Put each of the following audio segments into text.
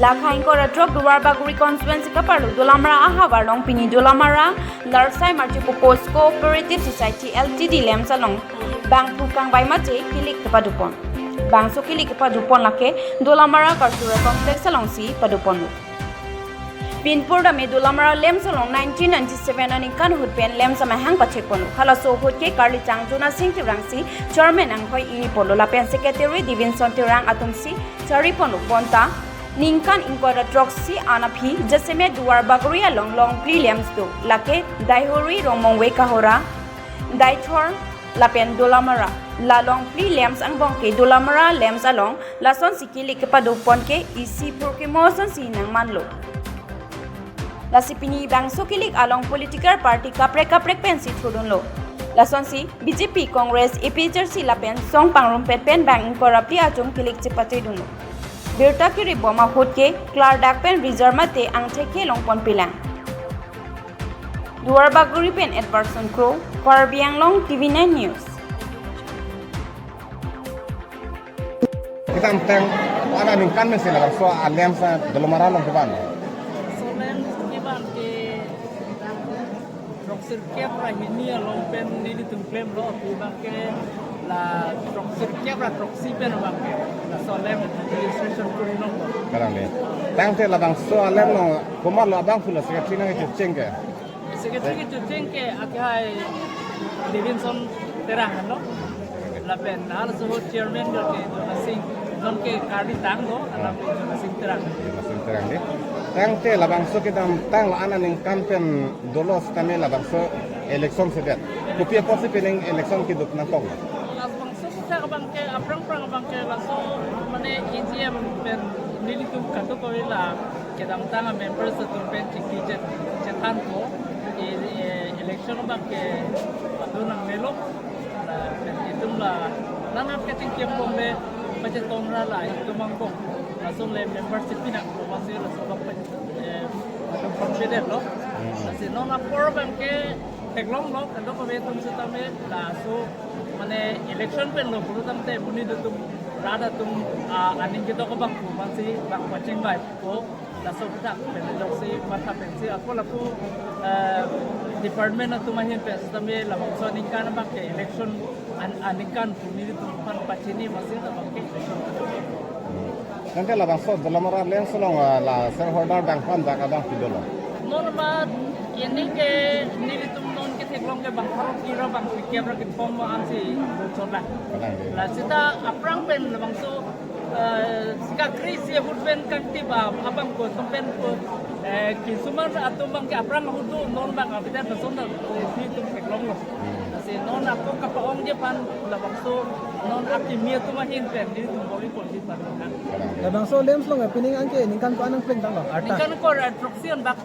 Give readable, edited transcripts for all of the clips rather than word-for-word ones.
Lakhain ko ratrok duwar baguri constituency ka parlo dolamara ahabar long pini dolamara larsai marchi popos cooperative society ltd lem salong bang pukang bai mache kilik padupon bang so kilik padupon lake dolamara cultural complex salong si padupon Pinpur dami dolamara lem salong 1997 ani kan hutpen lem sama hang pachek ponu khala so hutke karli changjuna singh tirangsi chairman ang khoi iri polo lapen secretary divinson tirang atumsi chari ponu ponta Ningkan ingkora troksi anapi jaseme duar bagria long prelims to lake daihori romongwe kahora daithor lapen dolamara la long prelims ang bongke dolamara lems along lason sikili ke padupon ke isi purke moson sinang manlo la sipini bang sokilik along political party kaprek pensi thudunlo lason si BJP Congress APJC lapen song pangrumpet pen bang ingkora pri ajum kilik chipate dunlo Birta kiri boma hutke Clark pen reserve mate ang theke longpon pilang Duar baguri pen Edwardson Crow Karbiang Long TV9 News Kita anteng ada ningkan mesin lah so aliam sa dolomara long keban. So lem keban ke roksir kepra hini long pen ni tum claim lo tu bang ke la roksir kepra roksi pen bang ke la so lem registration kuri long ko. Kadang ni. Tang te labang so aliam long kumar lo abang full secretary nang itu cengke. Secretary ke ceng ke akai Davidson terang no. La pen hal so chairman ke sing non ke kari tango alam sing terang. Masing terang ni. Tang te labang so kita tang lo anan ningkan pen dolos kami labang so election sedet. Kupia posi pening election kiduk nang kong. Labang so sa bang ke aprang bang ke la so mane EGM pen nilitum kato ko ila kedam tanga members to pen ticket chetan ko election bang ke adunang melo la itum la nanap ke tingkem ko me baca tonra la itu mangko langsung le membership pinang ko masih la so bang adun confident lo kasi non apor bang ke teglong lo kado ko betum sitame la so mane election pen lo puro tamte muni tum rada tum aning kita ko bang masih bang watching bai ko la so kita pen lo si mata pen si ako la ko department na tumahin pe sitame la bang so ning kan bang ke election aning kan muni tum pan pachini masih la bang ke election Nanti labang so dolomara lem solong la shareholder bank pan dak abang kidolo. Normal ini ke nili tum non ke teglong ke bang harap kira bang pikir ke pom amsi coba Kadang ni. la sita aprang pen bang so sika kris ya hudben kan tiba abang ko pen ko kisuman atau bang ke aprang hudu non bang abida nasonda si tum teglong lo si non aku kapaong je pan la bang so non akimia tu mahin pen nili tum boli polisi pan kan Labang so lems long pining angke ningkan ko anang pleng tang lo ini arta. kan ko proxion bak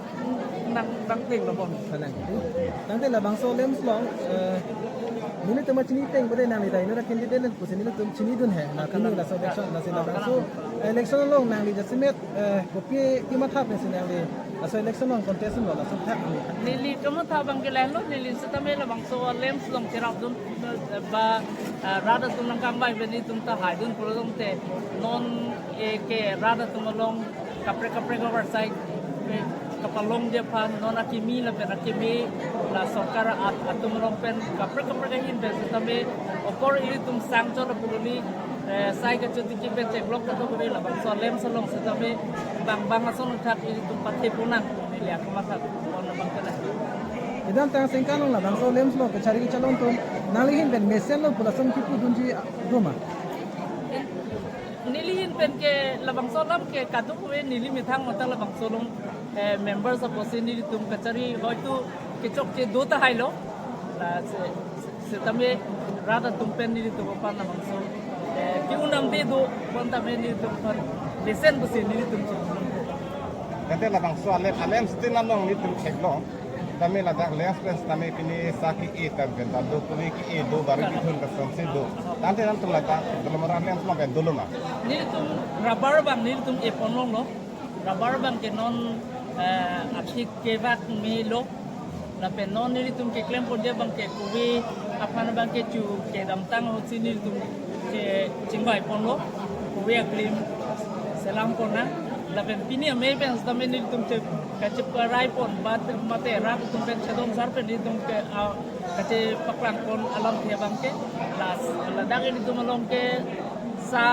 nang peng lo bon Kanang. Nang te labang so lems long nini tama chini teng bade nang ni dai nora candidate ko sini tum chini dun hai na kini la so election la se labang so election long nang li jasimet ko pi matha pe sin nang li la so election long contest lo la so thak ni. Nili kamu tahu bang kelalo nili setame la bang so lems long cerap dun ba rada tum nang kambai beni tum ta hai dun puro tum te non ke rada tum long kapre ko side kapalong je pan non akimi la pen akimi la sokara atum long pen kapre ka hin be setame okor ini tum sang cho la puruni sai ka chuti ki pen check block ka to ko la bang so lems long setame bang ason thak ini tum pathe punang nili akamata on bang kana Idam tang singkan long labang so lems long ke cari calon tum nang li hin ben mesen lo pula som kipu dunji doma. nilihin pen ke labang solam ke kadu ko nili mithang mata labang solom members of nili tum kachari hoitu kichok ke do ta hailo la se tame rada tum pen nili tum pa na bang so ki unam de do konta me nili tum par listen basi nili tum Nanti labang so aliam still long ni tum ceklong. Kami ladak lens pres kami kini saki e tak genta do kuni ki e do baru kitun kasam se do. Nanti ladak dolomara lens long ben doloma. nili tum rubber bang nili tum e ponlong lo rubber bang ke non akhik ke bak me lo la pen non nili tum ke klem por dia bang ke kuwi apana bang ke chu ke dam tang ho sin nili tum ke chingbai pon lo kuwi aklim selam pon na laben pini ame ben stame ni tum che kache parai pon bat mate rak tum ben chadong sar pen ni tum ke kache pakran pon alam thia bang ke las la dak ni tum along ke sa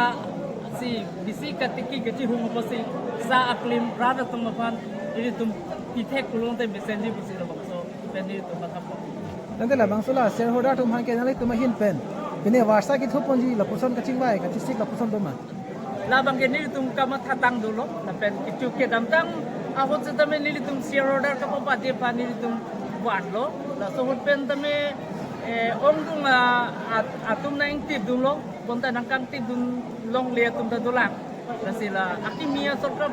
si bisi katiki kache hum posi sa aklim rada tum pan ini tum pithek kulong te mesenji busi lo so pen ni tum mathap nanti lah bang sola shareholder tum han ke nalai tum hin pen pini warsa ki thuponji la puson ka chingwai ka chisik la puson doma labang ke ni tum kama thatang dulo na pen kichu ke damtang ahot se tame ni tum shareholder ka pa de pa ni tum wan lo la so hot pen tame om tung atum na ing tip dulo bonta nang kang tip dun long le tum da dolang la sila akimia sorka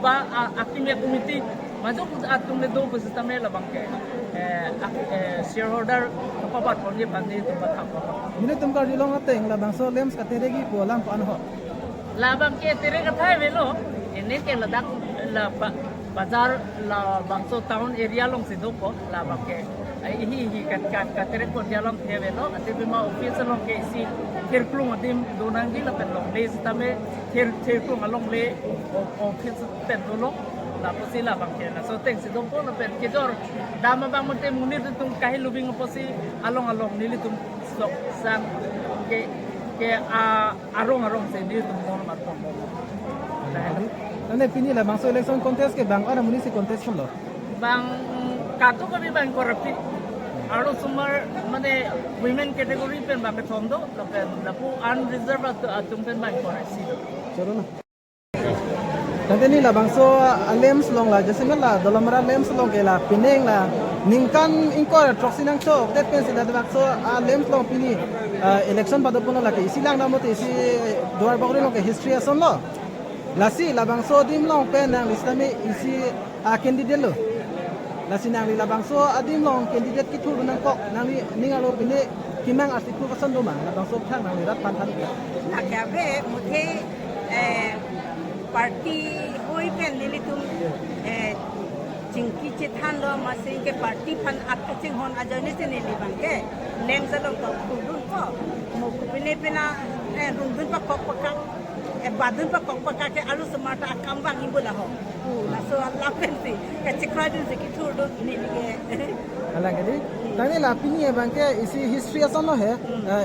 ba akimia committee majok atum le do bus tame labang ke shareholder ka pa pat pon ni pan ni tum ba thap mini tum ka dilong ateng la bang so lems ka teregi po lang pa anho labang ke tere ka thai velo ene ke ladak la bazar la bangso town area long sido ko labang ke hi ka tere ko dia long the velo ate bima office long ke si kher klung adim donang di la pen long le stame kher klung along le office pen dolo la posi labang ke na so teng sido ko la pen ke jor dama bang mote munir tung kahi lubing posi along nili tum sok sang ke arong se ni tum mon mat pon nanti pini lah bang so election contest ke bang ada munisi contest pun lo bang kato kami bang korupsi aro sumar mane women category pen bang thondo lapen lapu unreserved atum pen bang korupsi chalo na nanti ni lah bang so lems long lah jasi lah dalam mera lems long ke lah pining lah ningkan ingkor troksi nang cho det pen sila bang so lems long pini election pada pun lah ke isi lang namu tu isi dua bagri long ke history ason lo lasi labang so dim long pen nang islami isi candidate lo lasi nang labang so adim long candidate ki thuru nang kok nang ni ngalo pini kimang artiku kasan do mang labang so thang nang rat pan pan nakabe muthe party hoi pen nili tum chingki che than lo ma sing ke party pan at ka ching hon ajani se nili bang ke nem sa lo ko dun ko mo ku pine pina run dun pa kok pakak badun pa kok pakak ke alu smart akam bang imbo la ho la so Allah pen si ka chikra dun se ki thur do nili ke alang kali tani lah pini bang ke isi history asan lo hai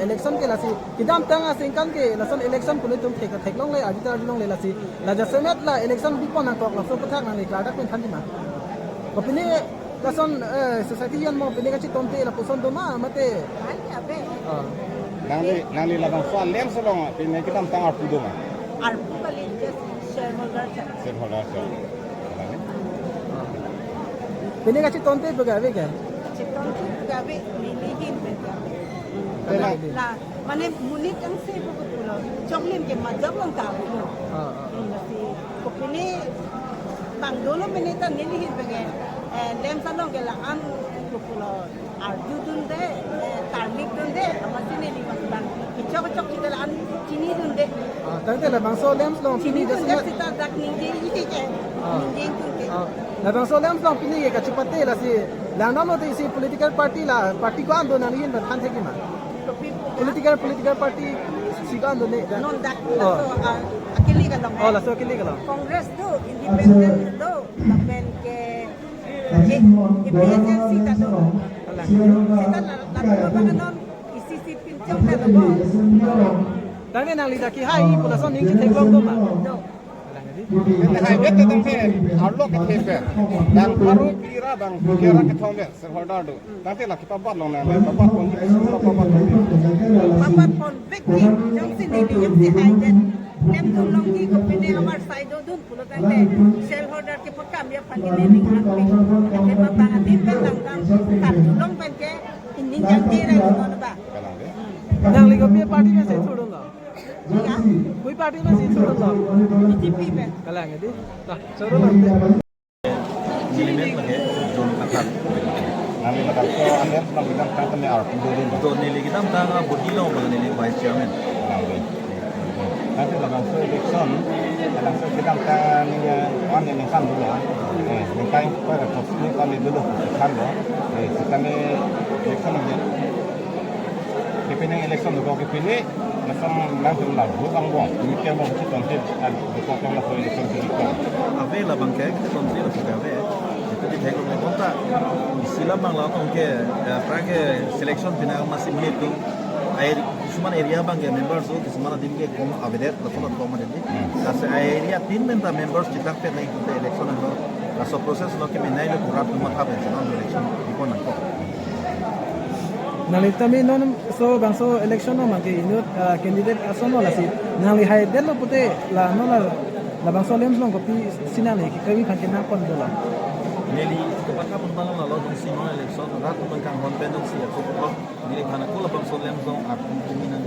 election ke lasi kidam tang asingkan ke lasan election pun tum thek long le ajita long le lasi la jasemet la election bipon nang kok la so pathak nang le klada pen than ma ko pini lasan society yan mo pini ka chi tomte la puson do ma mate ai abe nang labang so lem solong pin kita tang arpu do ma arpu kali just shareholder shareholder pini ka chi tomte begawe ke chiton gabe milihin ben la mane munit ang se pupulo choklim ke majab lang ta bu nasi kopini bang dolo minita nilihin bege lem salong ke la an pupulo arju dunde tarmik dunde amasine ni bang chok kita la an chini dunde tante la bang so lems long chini pini dunde jasemet kita dak ninje ite ke ninje tunte la bang so lems long pini ka chi patte la si lang nam lo te isi political party la party ko ando nang yin ban than theki ma political party si ka ando ne non dak so akili ka long la so kili ka lo Congress do independent do lapen ke IPSC ta do kita la ba non ICC pinchong ta do tang ne nang li da ki hai pula son ning chi thek long do ma do Kita hai bet tang pe arlo ke tepe dan paru kira bang kira ke thombe shareholder do nanti la kita bat long na bapak pon papat pon victim jong si ni yum si hai den nem dum long ki ko pine amar side do dun pulo tante shareholder ke pakam ya pani ne ning an pe ke ma ta atin pen lang kang kat long pen ke inin jang di ra no ba kalang de nang li ko pi party me se thudong lo ya koi party me se thudong lo BJP pen kala ngadi la choro lo nang labang so lem solong kita tang tane arpu do din तो नीले की तम तांगा बुद्धि लो मतलब नीले vice chairman nanti labang so election labang so kita tang ni on ni kan dulu ya ni kai pada tos ni kan dulu kan lo kita ni election ni kepilih election juga kepilih macam nang tu lah bukan buang ini dia mau mesti tonton bukan lah so election tu ave la bangke ke tonsi la suka ave itu di thek lo konta sila bang la tong ke prake selection pina masih menit tu air cuman area bangke members tu semana dim ke kom avedet la solat kom ada ni ase area tin menta members citak pe naik ke election lo so proses lo ke menai lo kurat tu mata pe sana election di konan ko nali tami non so bang so election no mangke inut candidate asono la si nali hai den lo pute la no la bang so lems long kopi sinali kami kan kena kon dola Neli kepada pembangunan lalu di sini election ratu tentang konvensi si aku ko dili kana ko labang so lem zong at kuminan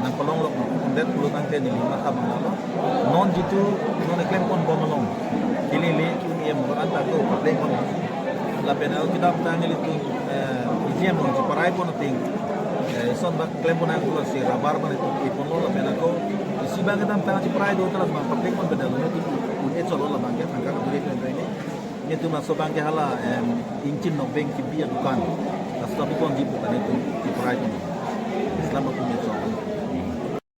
nang kolong lo kondet pulo tang ke nili mata bangalo non jitu non claim kon bomolong kilili kini em ko anta ko play kon la penal kita tang nili tu ijem mo parai pon ting son bak claim pon aku si rabar man itu ipon lo la penal ko si bang kita tang si parai do telah bang play kon bedal lo tu un solo la bang ke tang ka boleh ini itu masuk bangke hala incin no bank kibia dukan. Tapi kon jibu kan itu di perai ini. Selamat